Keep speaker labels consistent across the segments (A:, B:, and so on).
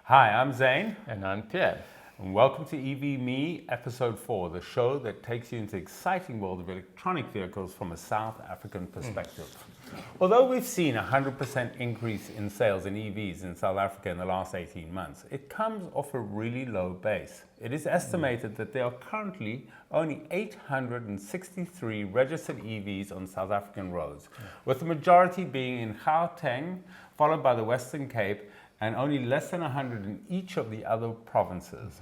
A: Hi, I'm Zane.
B: And I'm Pierre.
A: And welcome to EV Me, Episode 4, the show that takes you into the exciting world of electronic vehicles from a South African perspective. Although we've seen a 100% increase in sales in EVs in South Africa in the last 18 months, it comes off a really low base. It is estimated that there are currently only 863 registered EVs on South African roads, with the majority being in Gauteng, followed by the Western Cape, and only less than 100 in each of the other provinces.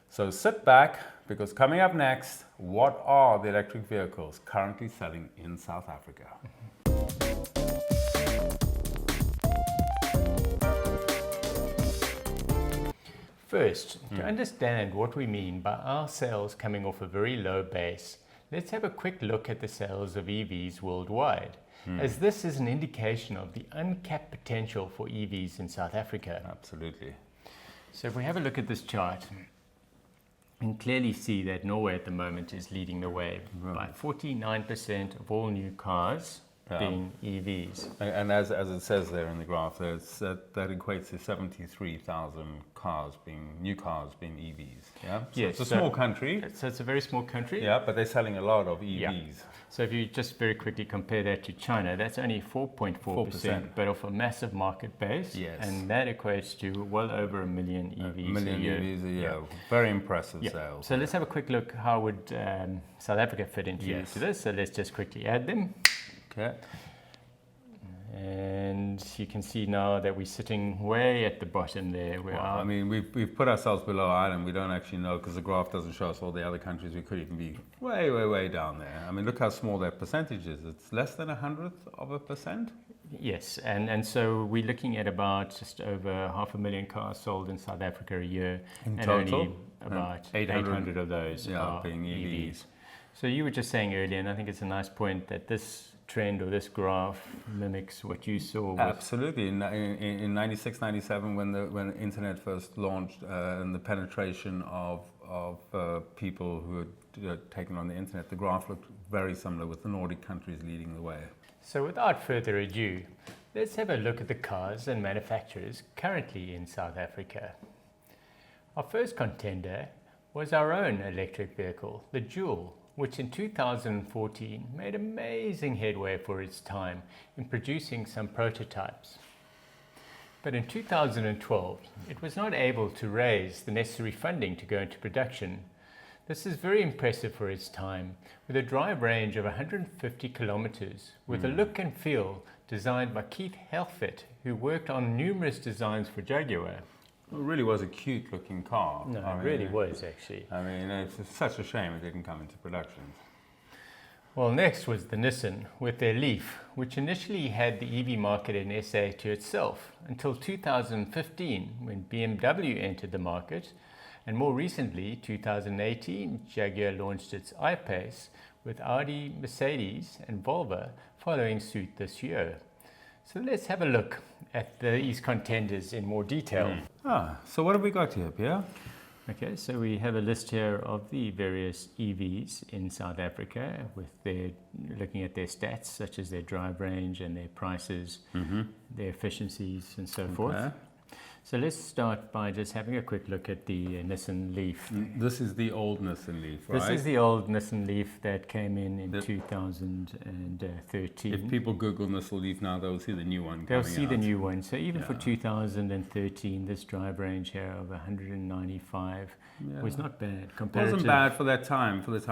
A: So sit back, because coming up next, what are the electric vehicles currently selling in South Africa?
B: First, to understand what we mean by our sales coming off a very low base, let's have a quick look at the sales of EVs worldwide, as this is an indication of the uncapped potential for EVs in South Africa.
A: Absolutely.
B: So if we have a look at this chart, you can clearly see that Norway at the moment is leading the way by 49% of all new cars being EVs.
A: And as it says there in the graph, that equates to 73,000 new cars being EVs. Yeah. So
B: Yes,
A: it's a small country.
B: So it's a very small country.
A: Yeah, but they're selling a lot of EVs.
B: Yeah. So if you just very quickly compare that to China, that's only 4.4%, but off a massive market base.
A: Yes.
B: And that equates to well over 1 million EVs a year.
A: EVs a year. Very impressive sales.
B: So let's have a quick look. How would South Africa fit into to this? So let's just quickly add them.
A: Okay.
B: And you can see now that we're sitting way at the bottom there.
A: I mean, we've put ourselves below Ireland. We don't actually know because the graph doesn't show us all the other countries. We could even be way, way, way down there. I mean, look how small that percentage is. It's less than 1/100%.
B: Yes, and so we're looking at about just over 500,000 cars sold in South Africa a year.
A: In
B: and
A: total?
B: only about 800 of those are
A: being EVs.
B: So you were just saying earlier, and I think it's a nice point, that this trend or this graph mimics what you saw.
A: Absolutely. In 96, 97, when the internet first launched, and the penetration of people who had taken on the internet, the graph looked very similar, with the Nordic countries leading the way.
B: So without further ado, let's have a look at the cars and manufacturers currently in South Africa. Our first contender was our own electric vehicle, the Joule, which in 2014 made amazing headway for its time in producing some prototypes. But in 2012, it was not able to raise the necessary funding to go into production. This is very impressive for its time, with a drive range of 150 kilometers, with a look and feel designed by Keith Helfet, who worked on numerous designs for Jaguar.
A: It really was a cute looking car.
B: No, it really was actually.
A: I mean, it's such a shame it didn't come into production.
B: Well, next was the Nissan with their Leaf, which initially had the EV market in SA to itself until 2015, when BMW entered the market. And more recently, 2018, Jaguar launched its I-Pace, with Audi, Mercedes and Volvo following suit this year. So let's have a look at these contenders in more detail.
A: So what have we got here, Pierre?
B: Okay, so we have a list here of the various EVs in South Africa, with looking at their stats, such as their drive range and their prices, their efficiencies and so forth. So let's start by just having a quick look at the Nissan Leaf.
A: This is the old Nissan Leaf, right?
B: This is the old Nissan Leaf that came in 2013.
A: If people Google Nissan Leaf now, they'll see the new one coming
B: They'll see
A: out.
B: the new one. So even for 2013, this drive range here of 195 was not bad.
A: It wasn't bad for that time, for that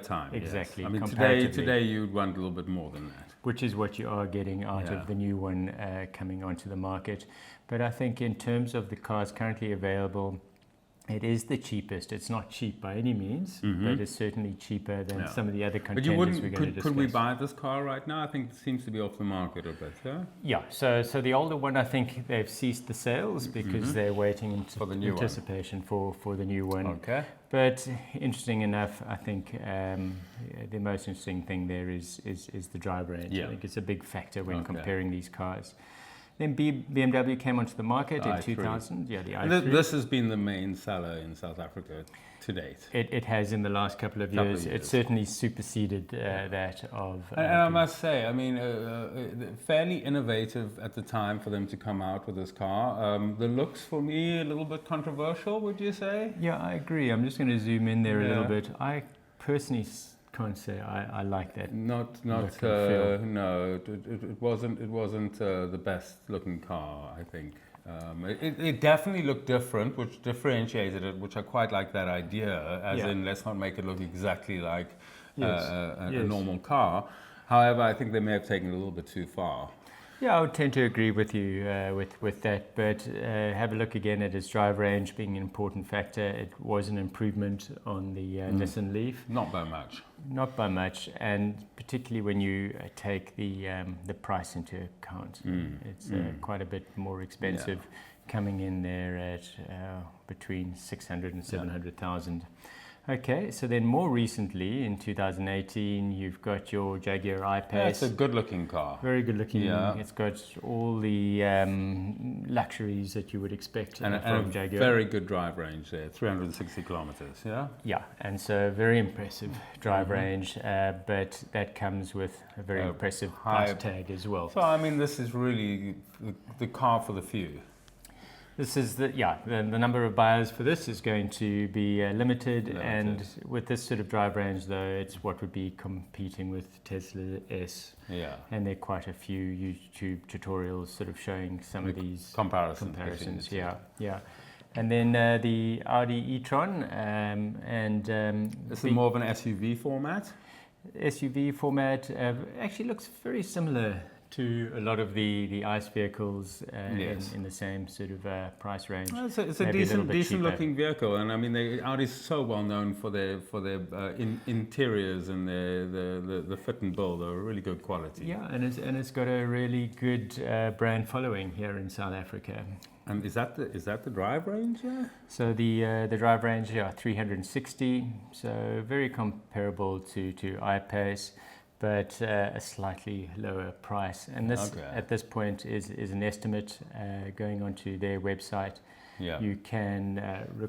A: time.
B: Exactly.
A: Yes. I mean, today you'd want a little bit more than that.
B: Which is what you are getting out of the new one coming onto the market. But I think in terms of the cars currently available, it is the cheapest. It's not cheap by any means, but it's certainly cheaper than some of the other contenders we're going to discuss.
A: Could we buy this car right now? I think it seems to be off the market a bit, yeah?
B: Yeah, so the older one, I think they've ceased the sales because they're waiting for the new anticipation for the new one.
A: Okay.
B: But interesting enough, I think the most interesting thing there is the drive range. I think it's a big factor when comparing these cars. Then BMW came onto the market in
A: i3.
B: 2000. Yeah, the
A: And
B: i3.
A: this has been the main seller in South Africa to date.
B: It has in the last couple of years. It certainly superseded that of.
A: And I must say, I mean, fairly innovative at the time for them to come out with this car. The looks for me a little bit controversial, would you say?
B: Yeah, I agree. I'm just going to zoom in there a little
A: Yeah.
B: bit. I personally can't say I like that.
A: Not
B: Look and feel.
A: no. It wasn't the best looking car, I think. It definitely looked different, which differentiated it, which I quite like that idea, as
B: Yeah.
A: in let's not make it look exactly like
B: Yes.
A: a
B: Yes.
A: normal car. However, I think they may have taken it a little bit too far.
B: Yeah, I would tend to agree with you with that, but have a look again at its drive range being an important factor. It was an improvement on the Nissan Leaf,
A: Not by much.
B: not by much, and particularly when you take the price into account. It's quite a bit more expensive, coming in there at between 600 and 700,000. Okay, so then more recently, in 2018, you've got your Jaguar I-Pace.
A: Yeah, it's a good-looking car.
B: Very good looking.
A: Yeah.
B: It's got all the luxuries that you would expect
A: And
B: from
A: a
B: Jaguar.
A: very good drive range there, 360 kilometers, yeah?
B: Yeah, and so very impressive drive range, but that comes with a very impressive
A: high-
B: price tag as well.
A: So, I mean, this is really the car for the few.
B: This is the number of buyers for this is going to be limited, and with this sort of drive range, though, it's what would be competing with Tesla S.
A: Yeah.
B: And there are quite a few YouTube tutorials sort of showing some of these comparisons. Yeah. And then the Audi e-tron,
A: This is more of an SUV format.
B: SUV format actually looks very similar to a lot of the ICE vehicles
A: Yes.
B: in the same sort of price range.
A: Well, it's a
B: Maybe a little bit
A: decent
B: cheaper.
A: looking vehicle, and I mean, Audi's so well known for their interiors and the fit and build. They're really good quality.
B: Yeah, and it's got a really good brand following here in South Africa.
A: And is that the drive range? Yeah.
B: So the drive range, 360, so very comparable to I-Pace, but a slightly lower price. And this, at this point, is an estimate going onto their website.
A: Yeah.
B: You can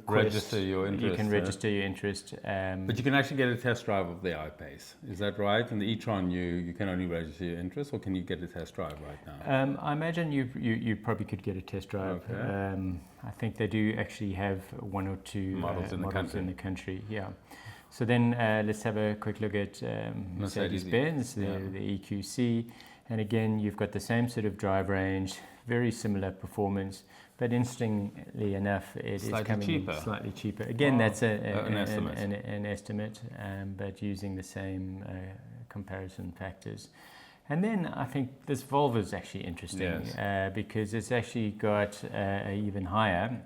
A: Register your interest.
B: You can register your interest.
A: But you can actually get a test drive of the I-Pace. Is that right? In the e-tron, you can only register your interest, or can you get a test drive right now?
B: I imagine you probably could get a test drive.
A: Okay.
B: I think they do actually have one or two
A: models in the
B: country. Yeah. So then let's have a quick look at Mercedes-Benz, the EQC. And again, you've got the same sort of drive range, very similar performance, but interestingly enough, it is coming slightly cheaper. Again, that's an estimate, but using the same comparison factors. And then I think this Volvo is actually interesting because it's actually got an even higher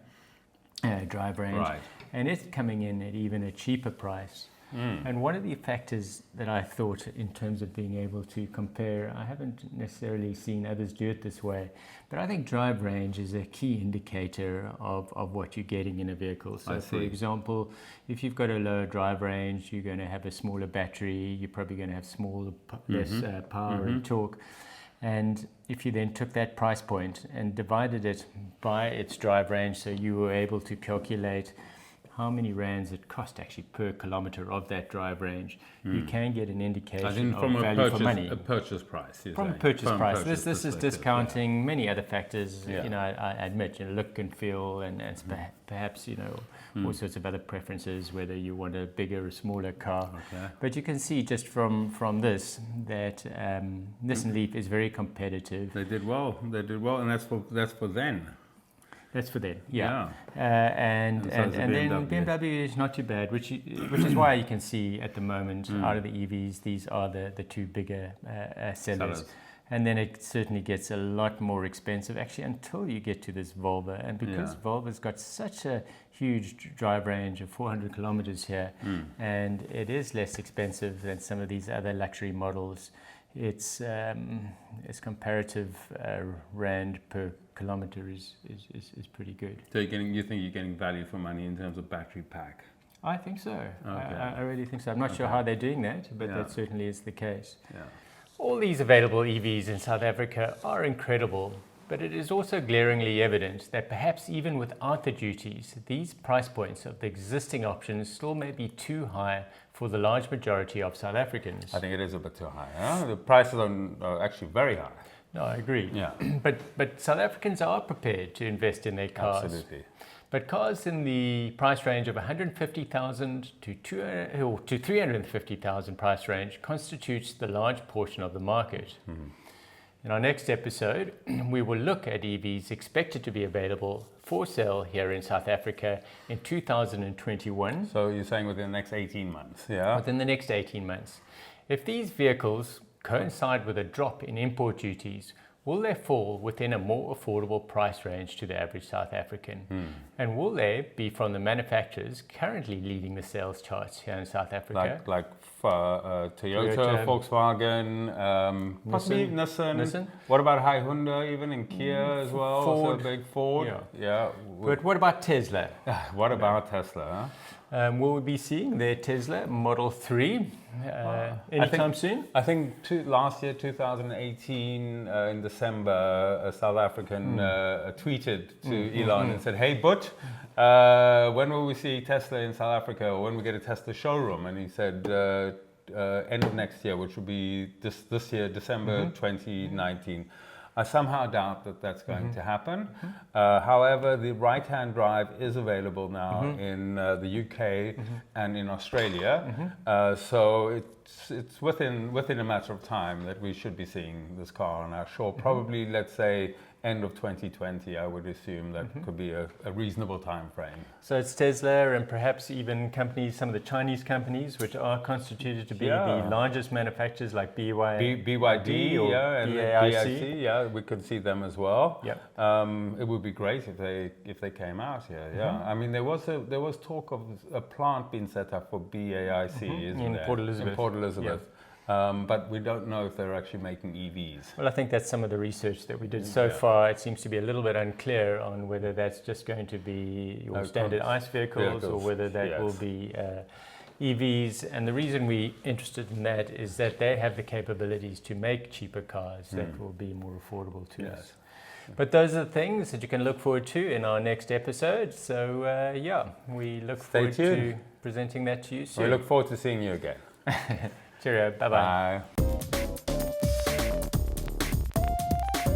B: drive range.
A: Right.
B: And it's coming in at even a cheaper price. And one of the factors that I thought in terms of being able to compare, I haven't necessarily seen others do it this way, but I think drive range is a key indicator of what you're getting in a vehicle. So for example, if you've got a lower drive range, you're going to have a smaller battery, you're probably going to have less power and torque. And if you then took that price point and divided it by its drive range, so you were able to calculate how many rands it cost actually per kilometer of that drive range, you can get an indication of value for money.
A: A purchase price.
B: From a purchase price. This is discounting many other factors. You know, I admit, look and feel, and perhaps all sorts of other preferences, whether you want a bigger or smaller car.
A: Okay.
B: But you can see just from this that Nissan Leaf is very competitive.
A: They did well, and that's for then.
B: That's for them, and
A: so
B: then BMW is not too bad, which is why you can see at the moment out of the EVs, these are the two bigger sellers. And then it certainly gets a lot more expensive actually until you get to this Volvo, and because Volvo's got such a huge drive range of 400 kilometers here, and it is less expensive than some of these other luxury models. Its comparative rand per kilometer is pretty good.
A: So you think you're getting value for money in terms of battery pack?
B: I think so.
A: Okay.
B: I really think so. I'm not sure how they're doing that, but that certainly is the case.
A: Yeah.
B: All these available EVs in South Africa are incredible, But it is also glaringly evident that perhaps even without the duties, these price points of the existing options still may be too high for the large majority of South Africans.
A: I think it is a bit too high. Huh? The prices are actually very high.
B: No, I agree.
A: Yeah.
B: But South Africans are prepared to invest in their cars.
A: Absolutely.
B: But cars in the price range of 150,000 to 350,000 price range constitutes the large portion of the market. In our next episode, we will look at EVs expected to be available for sale here in South Africa in 2021.
A: So you're saying within the next 18 months, yeah?
B: Within the next 18 months. If these vehicles coincide with a drop in import duties, will they fall within a more affordable price range to the average South African? And will they be from the manufacturers currently leading the sales charts here in South Africa?
A: Like Toyota, Volkswagen, possibly Nissan. What about Hyundai, even in Kia as well?
B: Ford.
A: Also big Ford. Yeah.
B: But what about Tesla?
A: What about Tesla?
B: Will we be seeing their Tesla Model 3 anytime soon?
A: I think last year, 2018, in December, a South African tweeted to Elon and said, "Hey, but when will we see Tesla in South Africa? Or when we get a Tesla showroom?" And he said, end of next year, which will be this year, December 2019. I somehow doubt that that's going to happen. However, the right-hand drive is available now in the UK and in Australia. So it's within a matter of time that we should be seeing this car on our shore. Probably, let's say, end of 2020, I would assume that could be a reasonable time frame.
B: So it's Tesla and perhaps even companies, some of the Chinese companies, which are constituted to be the largest manufacturers like
A: BYD
B: or
A: and
B: BAIC.
A: Yeah, we could see them as well.
B: Yep.
A: It would be great if they came out here. Yeah, I mean there was talk of a plant being set up for BAIC, isn't
B: in
A: there?
B: Port Elizabeth.
A: In Port Elizabeth.
B: Yeah.
A: But we don't know if they're actually making EVs.
B: Well, I think that's some of the research that we did so far. It seems to be a little bit unclear on whether that's just going to be your standard ICE vehicles or whether that will be EVs. And the reason we're interested in that is that they have the capabilities to make cheaper cars that will be more affordable to us. But those are the things that you can look forward to in our next episode. So, we look forward to presenting that to you soon.
A: We look forward to seeing you again.
B: Cheerio. Bye-bye.
A: Bye.